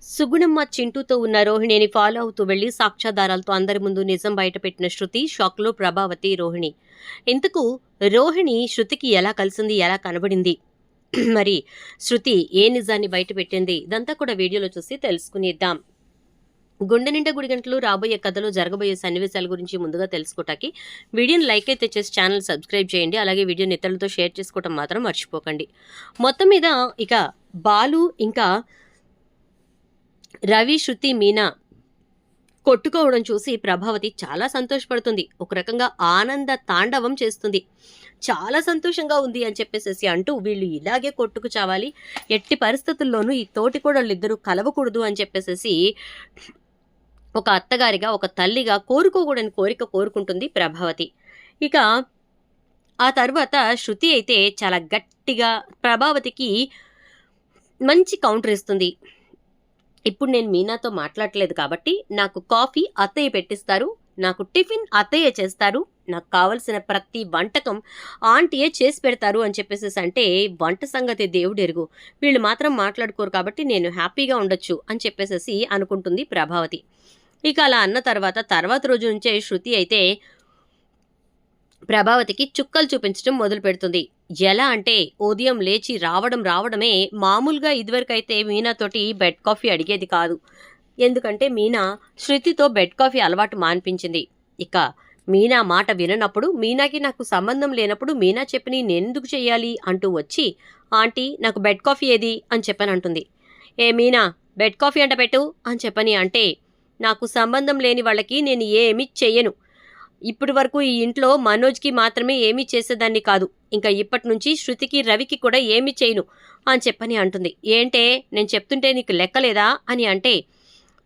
సుగుణమ్మ చింటూతో ఉన్న రోహిణిని ఫాలో అవుతూ వెళ్లి సాక్ష్యాధారాలతో అందరి ముందు నిజం బయటపెట్టిన శృతి, షాక్లో ప్రభావతి, రోహిణి. ఇంతకు రోహిణి శృతికి ఎలా కలిసింది, ఎలా కనబడింది, మరి శృతి ఏ నిజాన్ని బయటపెట్టింది, ఇదంతా కూడా వీడియోలో చూసి తెలుసుకునేద్దాం. గుండె నిండా గుడి గంటలు రాబోయే కథలో జరగబోయే సన్నివేశాల గురించి ముందుగా తెలుసుకోవటానికి వీడియోని లైక్ అయితే చేసి ఛానల్ సబ్స్క్రైబ్ చేయండి. అలాగే వీడియోని ఇతరులతో షేర్ చేసుకోవటం మాత్రం మర్చిపోకండి. మొత్తం మీద ఇక బాలు ఇంకా రవి, శృతి, మీనా కొట్టుకోవడం చూసి ప్రభావతి చాలా సంతోషపడుతుంది. ఒక రకంగా ఆనంద తాండవం చేస్తుంది. చాలా సంతోషంగా ఉంది అని చెప్పేసి అంటూ వీళ్ళు ఇలాగే కొట్టుకు చావాలి, ఎట్టి పరిస్థితుల్లోనూ ఈ తోటి కోడళ్ళిద్దరూ కలవకూడదు అని చెప్పేసి ఒక అత్తగారిగా, ఒక తల్లిగా కోరుకోకూడని కోరిక కోరుకుంటుంది ప్రభావతి. ఇక ఆ తర్వాత శృతి అయితే చాలా గట్టిగా ప్రభావతికి మంచి కౌంటర్ ఇస్తుంది. ఇప్పుడు నేను మీనాతో మాట్లాడలేదు కాబట్టి నాకు కాఫీ అత్తయ్య పెట్టిస్తారు, నాకు టిఫిన్ అత్తయ్య చేస్తారు, నాకు కావలసిన ప్రతి వంటకం ఆంటీయే చేసి పెడతారు అని చెప్పేసి అంటే వంట సంగతి దేవుడెరుగు, వీళ్ళు మాత్రం మాట్లాడుకోరు కాబట్టి నేను హ్యాపీగా ఉండొచ్చు అని చెప్పేసి అనుకుంటుంది ప్రభావతి. ఇక అలా అన్న తర్వాత రోజు నుంచే శృతి అయితే ప్రభావతికి చుక్కలు చూపించడం మొదలు పెడుతుంది. ఎలా అంటే ఉదయం లేచి రావడమే మామూలుగా ఇదివరకైతే మీనాతోటి బెడ్ కాఫీ అడిగేది కాదు. ఎందుకంటే మీనా శృతితో బెడ్ కాఫీ అలవాటు మాన్పించింది. ఇక మీనా మాట విననప్పుడు, మీనాకి నాకు సంబంధం లేనప్పుడు మీనా చెప్పని నేనెందుకు చెయ్యాలి అంటూ వచ్చి ఆంటీ నాకు బెడ్ కాఫీ ఏది అని చెప్పని అంటుంది. ఏ మీనా బెడ్ కాఫీ అంట పెట్టు అని చెప్పని అంటే నాకు సంబంధం లేని వాళ్ళకి నేను ఏమీ చెయ్యను. ఇప్పటి వరకు ఈ ఇంట్లో మనోజ్కి మాత్రమే ఏమీ చేసేదాన్ని కాదు, ఇంకా ఇప్పటి నుంచి శృతికి, రవికి కూడా ఏమీ చేయను అని చెప్పని అంటుంది. ఏంటే నేను చెప్తుంటే నీకు లెక్కలేదా అని అంటే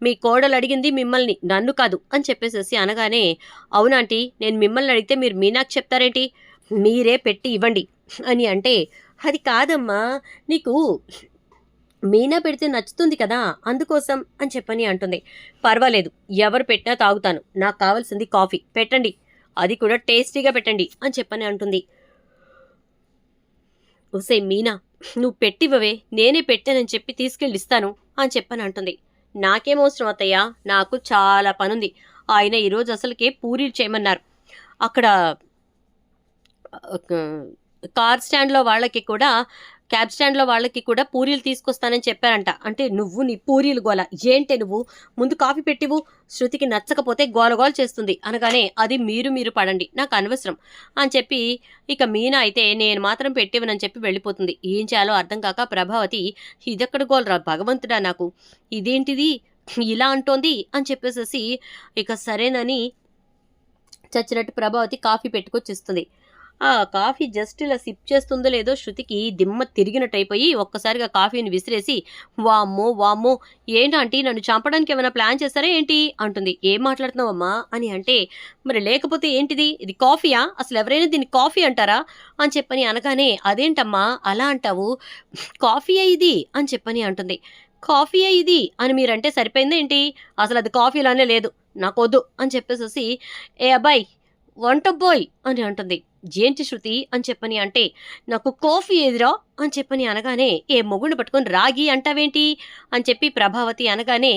మీ కోడలు అడిగింది మిమ్మల్ని, నన్ను కాదు అని చెప్పేసేసి అనగానే అవునాంటీ నేను మిమ్మల్ని అడిగితే మీరు మీనాకు చెప్తారేంటి, మీరే పెట్టి ఇవ్వండి అని అంటే అది కాదమ్మా నీకు మీనా పెడితే నచ్చుతుంది కదా అందుకోసం అని చెప్పని అంటుంది. పర్వాలేదు ఎవరు పెట్టినా తాగుతాను, నాకు కావాల్సింది కాఫీ పెట్టండి, అది కూడా టేస్టీగా పెట్టండి అని చెప్పని అంటుంది. ఒసే మీనా నువ్వు పెట్టివ్వవే, నేనే పెట్టానని చెప్పి తీసుకెళ్ళిస్తాను అని చెప్పని అంటుంది. నాకేమవసరం అత్తయ్య, నాకు చాలా పనుంది, ఆయన ఈరోజు అసలుకే పూరీలు చేయమన్నారు. అక్కడ కార్ స్టాండ్లో వాళ్ళకి కూడా, క్యాబ్ స్టాండ్లో వాళ్ళకి కూడా పూరీలు తీసుకొస్తానని చెప్పారంట. అంటే నువ్వు నీ పూరీలు గోల ఏంటే, నువ్వు ముందు కాఫీ పెట్టివు, శృతికి నచ్చకపోతే గోలగోల చేస్తుంది అనగానే అది మీరు పడండి, నాకు అనవసరం అని చెప్పి ఇక మీనా అయితే నేను మాత్రం పెట్టివనని చెప్పి వెళ్ళిపోతుంది. ఏం చేయాలో అర్థం కాక ప్రభావతి ఇదెక్కడ గోలరా భగవంతుడా, నాకు ఇదేంటిది ఇలా అంటోంది అని చెప్పేసేసి ఇక సరేనని చచ్చినట్టు ప్రభావతి కాఫీ పెట్టుకొచ్చిస్తుంది. ఆ కాఫీ జస్ట్ ఇలా సిప్ చేస్తుందో లేదో శృతికి దిమ్మ తిరిగినట్టయిపోయి ఒక్కసారిగా కాఫీని విసిరేసి వామ్మో వామ్మో ఏంటంటీ నన్ను చంపడానికి ఏమైనా ప్లాన్ చేస్తారా ఏంటి అంటుంది. ఏం మాట్లాడుతున్నావమ్మా అని అంటే మరి లేకపోతే ఏంటిది, ఇది కాఫీయా, అసలు ఎవరైనా దీన్ని కాఫీ అంటారా అని చెప్పని అనగానే అదేంటమ్మా అలా అంటావు, కాఫీయే ఇది అని చెప్పని అంటుంది. కాఫీయే ఇది అని మీరంటే సరిపోయిందా ఏంటి, అసలు అది కాఫీలోనే లేదు, నాకొద్దు అని చెప్పేసి ఏ అబ్బాయి వంట బాయ్ అని అంటుంది. ఏంటి శృతి అని చెప్పని అంటే నాకు కాఫీ ఎదురా అని చెప్పని అనగానే ఏ మొగుడిని పట్టుకొని రాగి అంటావేంటి అని చెప్పి ప్రభావతి అనగానే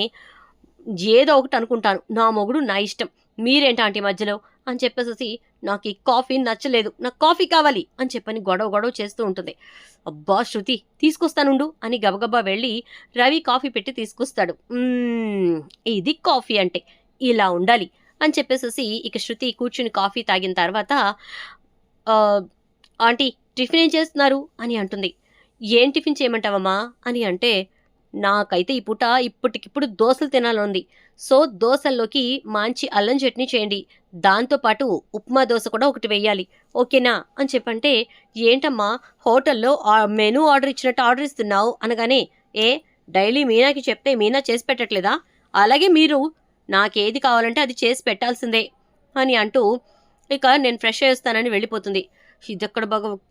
ఏదో ఒకటి అనుకుంటాను, నా మొగుడు నా ఇష్టం, మీరేంటంటే మధ్యలో అని చెప్పేసి నాకు ఈ కాఫీ నచ్చలేదు, నాకు కాఫీ కావాలి అని చెప్పని గొడవ చేస్తూ ఉంటుంది. అబ్బా శృతి తీసుకొస్తానుండు అని గబగబా వెళ్ళి రవి కాఫీ పెట్టి తీసుకొస్తాడు. ఇది కాఫీ అంటే ఇలా ఉండాలి అని చెప్పేసి ఇక శృతి కూర్చుని కాఫీ తాగిన తర్వాత ఆంటీ టిఫిన్ ఏం చేస్తున్నారు అని అంటుంది. ఏం టిఫిన్ చేయమంటావమ్మా అని అంటే నాకైతే ఈ పూట ఇప్పటికిప్పుడు దోశలు తినాలని, సో దోశల్లోకి మంచి అల్లం చట్నీ చేయండి, దాంతోపాటు ఉప్మా దోశ కూడా ఒకటి వెయ్యాలి, ఓకేనా అని చెప్పంటే ఏంటమ్మా హోటల్లో మెనూ ఆర్డర్ ఇచ్చినట్టు ఆర్డర్ ఇస్తున్నావు అనగానే ఏ డైలీ మీనాకి చెప్తే మీనా చేసి పెట్టట్లేదా, అలాగే మీరు నాకేది కావాలంటే అది చేసి పెట్టాల్సిందే అని అంటూ ఇక నేను ఫ్రెష్ చేస్తానని వెళ్ళిపోతుంది. ఇదెక్కడ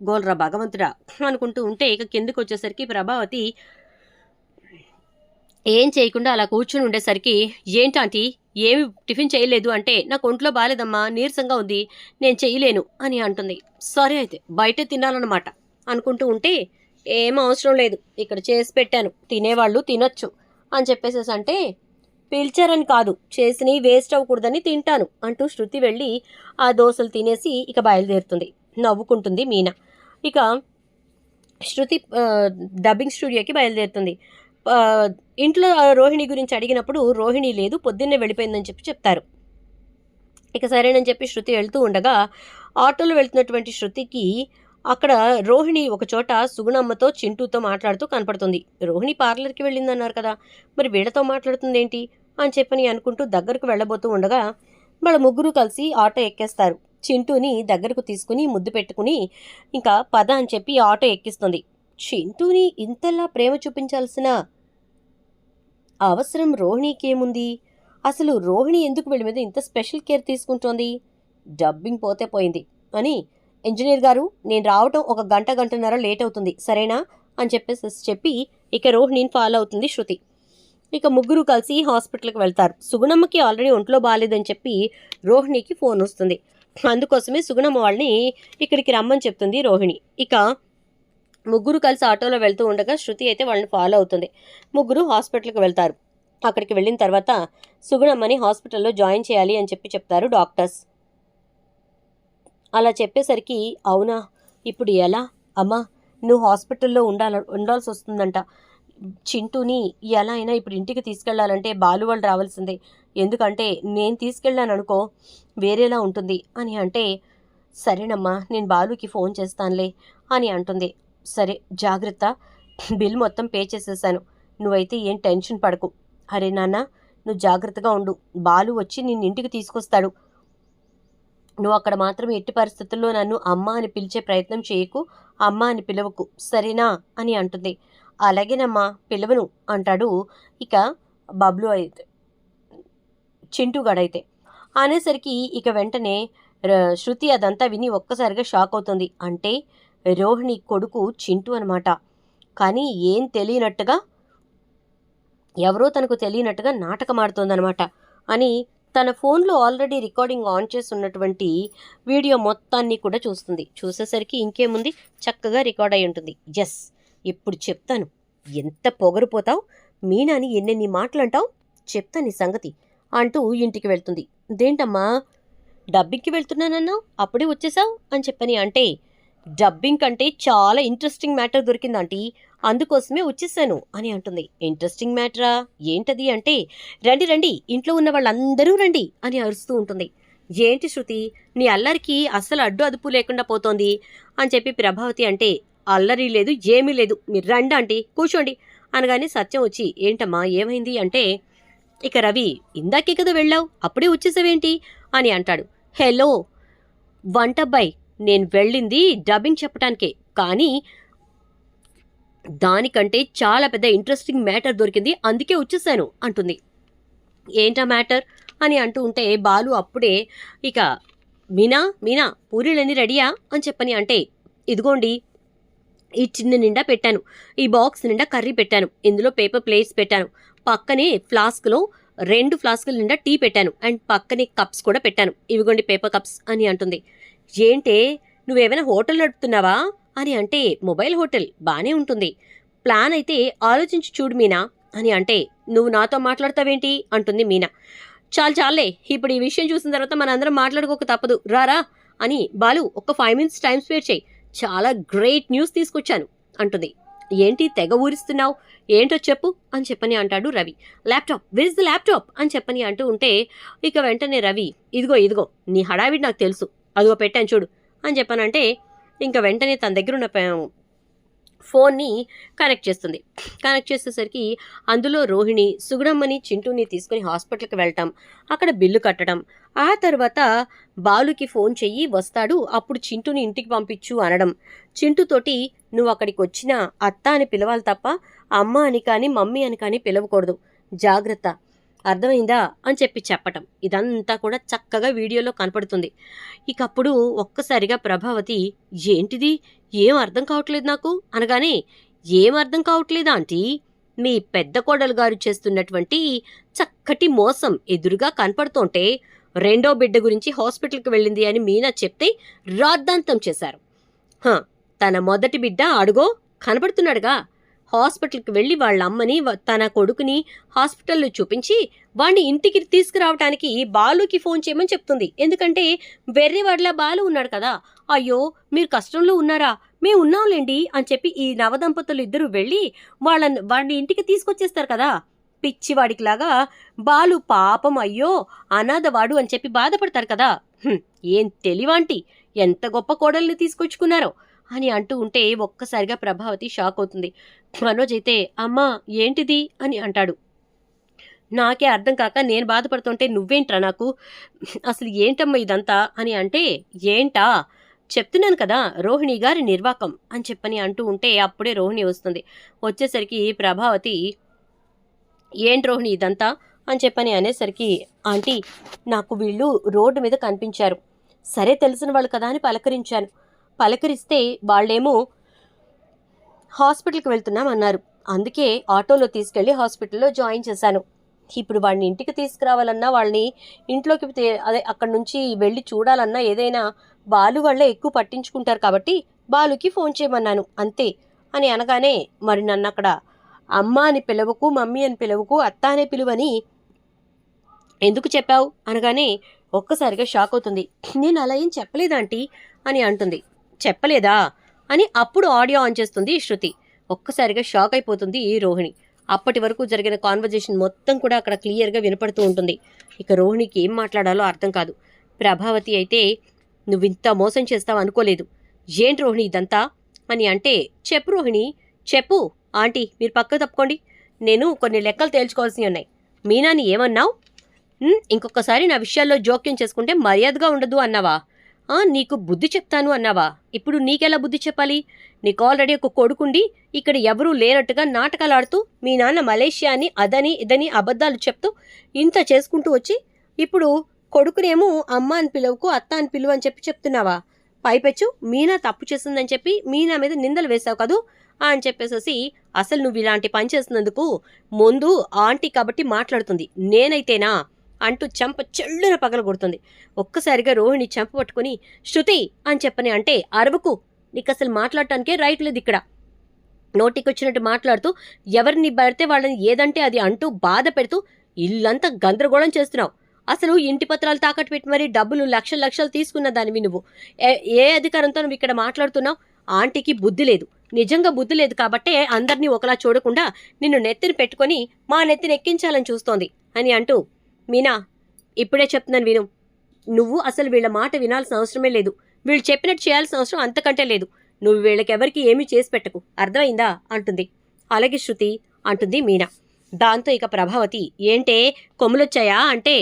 గోల్రా భగవంతుడా అనుకుంటూ ఉంటే ఇక కిందకు వచ్చేసరికి ప్రభావతి ఏం చేయకుండా అలా కూర్చుని ఉండేసరికి ఏంటంటీ ఏమి టిఫిన్ చేయలేదు అంటే నాకు ఒంట్లో బాగాలేదమ్మా, నీరసంగా ఉంది, నేను చేయలేను అని అంటుంది. సరే అయితే బయటే తినాలన్నమాట అనుకుంటూ ఉంటే ఏం అవసరం లేదు, ఇక్కడ చేసి పెట్టాను, తినేవాళ్ళు తినొచ్చు అని చెప్పేసేసి అంటే, పిలిచారని కాదు, చేసినవి వేస్ట్ అవ్వకూడదని తింటాను అంటూ శృతి వెళ్ళి ఆ దోశలు తినేసి ఇక బయలుదేరుతుంది. నవ్వుకుంటుంది మీనా. ఇక శృతి డబ్బింగ్ స్టూడియోకి బయలుదేరుతుంది. ఇంట్లో రోహిణి గురించి అడిగినప్పుడు రోహిణి లేదు, పొద్దున్నే వెళ్ళిపోయిందని చెప్తారు. ఇక సరేనని చెప్పి శృతి వెళ్తూ ఉండగా ఆటోలో వెళ్తున్నటువంటి శృతికి అక్కడ రోహిణి ఒక చోట సుగుణమ్మతో చింటూతో మాట్లాడుతూ కనపడుతుంది. రోహిణి పార్లర్కి వెళ్ళిందన్నారు కదా, మరి వీళ్ళతో మాట్లాడుతుంది ఏంటి అని చెప్పని అనుకుంటూ దగ్గరకు వెళ్ళబోతూ ఉండగా వాళ్ళ ముగ్గురు కలిసి ఆటో ఎక్కేస్తారు. చింటూని దగ్గరకు తీసుకుని ముద్దు పెట్టుకుని ఇంకా పద అని చెప్పి ఆటో ఎక్కిస్తుంది. చింటూని ఇంతలా ప్రేమ చూపించాల్సిన అవసరం రోహిణికి ఏముంది? అసలు రోహిణి ఎందుకు వీళ్ళ మీద ఇంత స్పెషల్ కేర్ తీసుకుంటోంది? డబ్బింగ్ పోతే పోయింది అని, ఇంజనీర్ గారు నేను రావటం ఒక గంటన్నర లేట్ అవుతుంది సరేనా అని చెప్పి ఇక రోహిణిని ఫాలో అవుతుంది శృతి. ఇక ముగ్గురు కలిసి హాస్పిటల్కి వెళ్తారు. సుగుణమ్మకి ఆల్రెడీ ఒంట్లో బాగాలేదని చెప్పి రోహిణికి ఫోన్ వస్తుంది. అందుకోసమే సుగుణమ్మ వాళ్ళని ఇక్కడికి రమ్మని చెప్తుంది రోహిణి. ఇక ముగ్గురు కలిసి ఆటోలో వెళ్తూ ఉండగా శృతి అయితే వాళ్ళని ఫాలో అవుతుంది. ముగ్గురు హాస్పిటల్కి వెళ్తారు. అక్కడికి వెళ్ళిన తర్వాత సుగుణమ్మని హాస్పిటల్లో జాయిన్ చేయాలి అని చెప్తారు డాక్టర్స్. అలా చెప్పేసరికి అవునా, ఇప్పుడు ఎలా అమ్మా, నువ్వు హాస్పిటల్లో ఉండాల్సి వస్తుందంట. చింటూని ఎలా అయినా ఇప్పుడు ఇంటికి తీసుకెళ్లాలంటే బాలు వాళ్ళు రావాల్సిందే, ఎందుకంటే నేను తీసుకెళ్ళాను అనుకో వేరేలా ఉంటుంది అని అంటే, సరేనమ్మా నేను బాలుకి ఫోన్ చేస్తానులే అని అంటుంది. సరే జాగ్రత్త, బిల్ మొత్తం పే చేసేసాను, నువ్వైతే ఏం టెన్షన్ పడకు. అరే నాన్న నువ్వు జాగ్రత్తగా ఉండు, బాలు వచ్చి నిన్ను ఇంటికి తీసుకొస్తాడు, నువ్వు అక్కడ మాత్రం ఎట్టి పరిస్థితుల్లో నన్ను అమ్మ అని పిలిచే ప్రయత్నం చేయకు, అమ్మ అని పిలవకు సరేనా అని అంటుంది. అలాగేనమ్మా పిలవను అంటాడు ఇక బబ్లు అయితే, చింటూగాడైతే. అనేసరికి ఇక వెంటనే శృతి అదంతా విని ఒక్కసారిగా షాక్ అవుతుంది. అంటే రోహిణి కొడుకు చింటూ అనమాట. కానీ ఏం తెలియనట్టుగా, ఎవరో తనకు తెలియనట్టుగా నాటకం ఆడుతోందనమాట అని తన ఫోన్లో ఆల్రెడీ రికార్డింగ్ ఆన్ చేసి ఉన్నటువంటి వీడియో మొత్తాన్ని కూడా చూస్తుంది. చూసేసరికి ఇంకేముంది, చక్కగా రికార్డ్ అయి ఉంటుంది. ఎస్, ఇప్పుడు చెప్తాను, ఎంత పొగరుపోతావు, మీనాని ఎన్నెన్ని మాటలంటావు, చెప్తా నీ సంగతి అంటూ ఇంటికి వెళ్తుంది. దేంటమ్మా డబ్బింగ్కి వెళ్తున్నానన్నావు, అప్పుడే వచ్చేసావు అని చెప్పని అంటే, డబ్బింగ్ కంటే చాలా ఇంట్రెస్టింగ్ మ్యాటర్ దొరికింది ఆంటీ, అందుకోసమే వచ్చేసాను అని అంటుంది. ఇంట్రెస్టింగ్ మ్యాటరా, ఏంటది అంటే, రండి రండి ఇంట్లో ఉన్న వాళ్ళందరూ రండి అని అరుస్తూ ఉంటుంది. ఏంటి శృతి నీ అల్లరికి అస్సలు అడ్డు అదుపు లేకుండా పోతోంది అని చెప్పి ప్రభావతి అంటే, అల్లరి లేదు ఏమీ లేదు, మీరు రండి ఆంటీ కూర్చోండి అనగానే సత్యం వచ్చి, ఏంటమ్మా ఏమైంది అంటే, ఇక రవి ఇందాకే కదా వెళ్ళావు, అప్పుడే వచ్చేసావేంటి అని అంటాడు. హలో వంటబ్బాయి, నేను వెళ్ళింది డబ్బింగ్ చెప్పటానికే, కానీ దానికంటే చాలా పెద్ద ఇంట్రెస్టింగ్ మ్యాటర్ దొరికింది, అందుకే వచ్చేసాను అంటుంది. ఏంటా మ్యాటర్ అని అంటూ ఉంటే బాలు అప్పుడే ఇక మీనా మీనా పూరీలన్నీ రెడీయా అని చెప్పని అంటే, ఇదిగోండి ఈ చిన్న నిండా పెట్టాను, ఈ బాక్స్ నిండా కర్రీ పెట్టాను, ఇందులో పేపర్ ప్లేట్స్ పెట్టాను, పక్కనే ఫ్లాస్క్లో 2 ఫ్లాస్కుల నిండా టీ పెట్టాను, అండ్ పక్కనే కప్స్ కూడా పెట్టాను, ఇవిగోండి పేపర్ కప్స్ అని అంటుంది. ఏంటే నువ్వేమైనా హోటల్ నడుపుతున్నావా అని అంటే, మొబైల్ హోటల్ బాగానే ఉంటుంది, ప్లాన్ అయితే ఆలోచించి చూడు మీనా అని అంటే, నువ్వు నాతో మాట్లాడతావేంటి అంటుంది మీనా. చాలే, ఇప్పుడు ఈ విషయం చూసిన తర్వాత మనందరం మాట్లాడుకోక తప్పదు, రారా అని బాలు ఒక్క 5 minutes టైం స్పేర్ చేయి, చాలా గ్రేట్ న్యూస్ తీసుకొచ్చాను అంటుంది. ఏంటి తెగ ఊరిస్తున్నావు, ఏంటో చెప్పు అని చెప్పని అంటాడు Ravi. Laptop, where is the laptop అని చెప్పని అంటూ ఉంటే ఇక వెంటనే రవి, ఇదిగో నీ హడావిడి నాకు తెలుసు, అదిగో పెట్టాను చూడు అని చెప్పనంటే, ఇంకా వెంటనే తన దగ్గర ఉన్న ఫోన్ని కనెక్ట్ చేస్తుంది. కనెక్ట్ చేసేసరికి అందులో రోహిణి సుగుణమ్మని చింటూని తీసుకుని హాస్పిటల్కి వెళ్ళటం, అక్కడ బిల్లు కట్టడం, ఆ తర్వాత బాలుకి ఫోన్ చెయ్యి వస్తాడు, అప్పుడు చింటూని ఇంటికి పంపించు అనడం, చింటూతోటి నువ్వు అక్కడికి వచ్చిన అత్త అని పిలవాలి తప్ప అమ్మ అని కానీ మమ్మీ అని కానీ పిలవకూడదు, జాగ్రత్త అర్థమైందా అని చెప్పటం, ఇదంతా కూడా చక్కగా వీడియోలో కనపడుతుంది. ఇకప్పుడు ఒక్కసారిగా ప్రభావతి, ఏంటిది ఏం అర్థం కావట్లేదు నాకు అనగానే, ఏం అర్థం కావట్లేదా ఆంటీ, మీ పెద్ద కోడలు గారు చేస్తున్నటువంటి చక్కటి మోసం ఎదురుగా కనపడుతుంటే, 2వ బిడ్డ గురించి హాస్పిటల్కి వెళ్ళింది అని మీనా చెప్తే రాద్ధాంతం చేశారు. తన మొదటి బిడ్డ అడుగో కనపడుతున్నాడుగా, హాస్పిటల్కి వెళ్ళి వాళ్ళ అమ్మని తన కొడుకుని హాస్పిటల్లో చూపించి వాడిని ఇంటికి తీసుకురావడానికి బాలుకి ఫోన్ చేయమని చెప్తుంది. ఎందుకంటే వెర్రివాడిలా బాలు ఉన్నాడు కదా. అయ్యో మీరు కష్టంలో ఉన్నారా, మేము ఉన్నాంలేండి అని చెప్పి ఈ నవదంపతులు ఇద్దరు వెళ్ళి వాడిని ఇంటికి తీసుకొచ్చేస్తారు కదా. పిచ్చివాడికి లాగా బాలు పాపం అయ్యో అనాథవాడు అని చెప్పి బాధపడతారు కదా. ఏం తెలివాంటి, ఎంత గొప్ప కోడల్ని తీసుకొచ్చుకున్నారో అని అంటూ ఉంటే ఒక్కసారిగా ప్రభావతి షాక్ అవుతుంది. మనోజ్ అయితే అమ్మా ఏంటిది అని అంటాడు. నాకే అర్థం కాక నేను బాధపడుతుంటే నువ్వేంట్రా నాకు, అసలు ఏంటమ్మా ఇదంతా అని అంటే, ఏంటా చెప్తున్నాను కదా రోహిణి గారి నిర్వాకం అని చెప్పని అంటూ ఉంటే అప్పుడే రోహిణి వస్తుంది. వచ్చేసరికి ప్రభావతి ఏంటి రోహిణి ఇదంతా అని చెప్పని అనేసరికి, ఆంటీ నాకు వీళ్ళు రోడ్డు మీద కనిపించారు, సరే తెలిసిన వాళ్ళు కదా అని పలకరిస్తే వాళ్ళేమో హాస్పిటల్కి వెళ్తున్నాం అన్నారు. అందుకే ఆటోలో తీసుకెళ్ళి హాస్పిటల్లో జాయిన్ చేశాను. ఇప్పుడు వాడిని ఇంటికి తీసుకురావాలన్నా, వాళ్ళని ఇంట్లోకి అదే అక్కడి నుంచి వెళ్ళి చూడాలన్నా ఏదైనా బాలు వాళ్ళే ఎక్కువ పట్టించుకుంటారు కాబట్టి బాలుకి ఫోన్ చేయమన్నాను అంతే అని అనగానే, మరి నన్ను అక్కడ అమ్మ అని పిలవకు, మమ్మీ అని పిలవకు, అత్త అనే పిలువని ఎందుకు చెప్పావు అనగానే ఒక్కసారిగా షాక్ అవుతుంది. నేను అలా ఏం చెప్పలేదు ఆంటీ అని అంటుంది. చెప్పలేదా అని అప్పుడు ఆడియో ఆన్ చేస్తుంది శృతి. ఒక్కసారిగా షాక్ అయిపోతుంది ఈ రోహిణి. అప్పటి వరకు జరిగిన కాన్వర్జేషన్ మొత్తం కూడా అక్కడ క్లియర్గా వినపడుతూ ఉంటుంది. ఇక రోహిణికి ఏం మాట్లాడాలో అర్థం కాదు. ప్రభావతి అయితే నువ్వింత మోసం చేస్తావు అనుకోలేదు, ఏంటి రోహిణి ఇదంతా అని అంటే, చెప్పు రోహిణి చెప్పు. ఆంటీ మీరు పక్కకు తప్పుకోండి, నేను కొన్ని లెక్కలు తేల్చుకోవాల్సి ఉన్నాయి. మీనాని ఏమన్నావు, ఇంకొకసారి నా విషయాల్లో జోక్యం చేసుకుంటే మర్యాదగా ఉండదు అన్నావా, నీకు బుద్ధి చెప్తాను అన్నావా. ఇప్పుడు నీకెలా బుద్ధి చెప్పాలి, నీకు ఆల్రెడీ ఒక కొడుకుండి ఇక్కడ ఎవరూ లేనట్టుగా నాటకాలు ఆడుతూ మీ నాన్న మలేషియా అని అదని ఇదని అబద్ధాలు చెప్తూ ఇంత చేసుకుంటూ వచ్చి ఇప్పుడు కొడుకునేమో అమ్మ అని పిలువకు, అత్త అని పిలువు అని చెప్పి చెప్తున్నావా. పైపెచ్చు మీనా తప్పు చేస్తుందని చెప్పి మీనా మీద నిందలు వేశావు కదూ అని చెప్పేసి, అసలు నువ్వు ఇలాంటి పని చేసినందుకు ముందు ఆంటీ కాబట్టి మాట్లాడుతుంది, నేనైతేనా అంటూ చెంప చెల్లున పగలగొడుతుంది. ఒక్కసారిగా రోహిణి చెంప పట్టుకుని శృతి అని చెప్పని అంటే, అరవకు, నీకు అసలు మాట్లాడటానికే రైట్ లేదు ఇక్కడ. నోటికొచ్చినట్టు మాట్లాడుతూ ఎవరిని పడితే వాళ్ళని ఏదంటే అది అంటూ బాధ పెడుతూ ఇల్లంతా గందరగోళం చేస్తున్నావు. అసలు ఇంటి పత్రాలు తాకట్టు పెట్టి మరీ డబ్బులు లక్షలు తీసుకున్న దానివి నువ్వు. ఏ అధికారంతో నువ్వు ఇక్కడ మాట్లాడుతున్నావు. ఆంటీకి బుద్ధి లేదు, నిజంగా బుద్ధి లేదు కాబట్టే అందరినీ ఒకలా చూడకుండా నిన్ను నెత్తిని పెట్టుకొని మా నెత్తిని ఎక్కించాలని చూస్తోంది అని అంటూ, మీనా ఇప్పుడే చెప్తున్నాను విను, నువ్వు అసలు వీళ్ళ మాట వినాల్సిన అవసరమే లేదు, వీళ్ళు చెప్పినట్టు చేయాల్సిన అవసరం అంతకంటే లేదు. నువ్వు వీళ్ళకెవరికి ఏమీ చేసి పెట్టకు, అర్థమైందా అంటుంది. అలాగే శృతి అంటుంది మీనా. దాంతో ఇక ప్రభావతి ఏంటే కొమ్ములొచ్చాయా అంటే,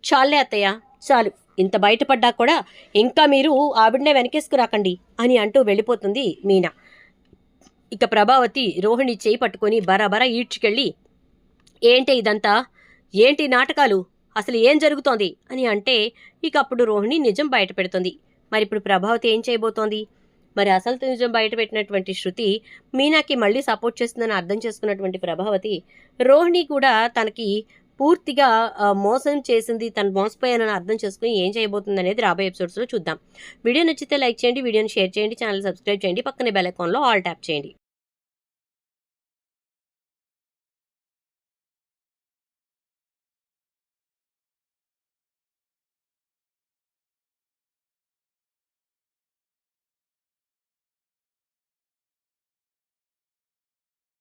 చాలే అత్తయ్య చాలు, ఇంత బయటపడ్డా కూడా ఇంకా మీరు ఆవిడనే వెనకేసుకురాకండి అని అంటూ వెళ్ళిపోతుంది మీనా. ఇక ప్రభావతి రోహిణి చేయి పట్టుకొని బరాబరా ఈడ్చుకెళ్ళి, ఏంటి ఇదంతా, ఏంటి నాటకాలు, అసలు ఏం జరుగుతోంది అని అంటే, ఇక అప్పుడు రోహిణి నిజం బయట పెడుతుంది. మరి ఇప్పుడు ప్రభావతి ఏం చేయబోతోంది, మరి అసలు నిజం బయట పెట్టినటువంటి శృతి మీనాకి మళ్ళీ సపోర్ట్ చేస్తుందని అర్థం చేసుకున్నటువంటి ప్రభావతి రోహిణి కూడా తనకి పూర్తిగా మోసం చేసింది, తను మోసపోయానని అర్థం చేసుకుని ఏం చేయబోతుంది అనేది రాబోయే ఎపిసోడ్స్లో చూద్దాం. వీడియో నచ్చితే లైక్ చేయండి, వీడియోని షేర్ చేయండి, ఛానల్ సబ్స్క్రైబ్ చేయండి, పక్కనే బెల్ ఐకాన్లో ఆల్ ట్యాప్ చేయండి.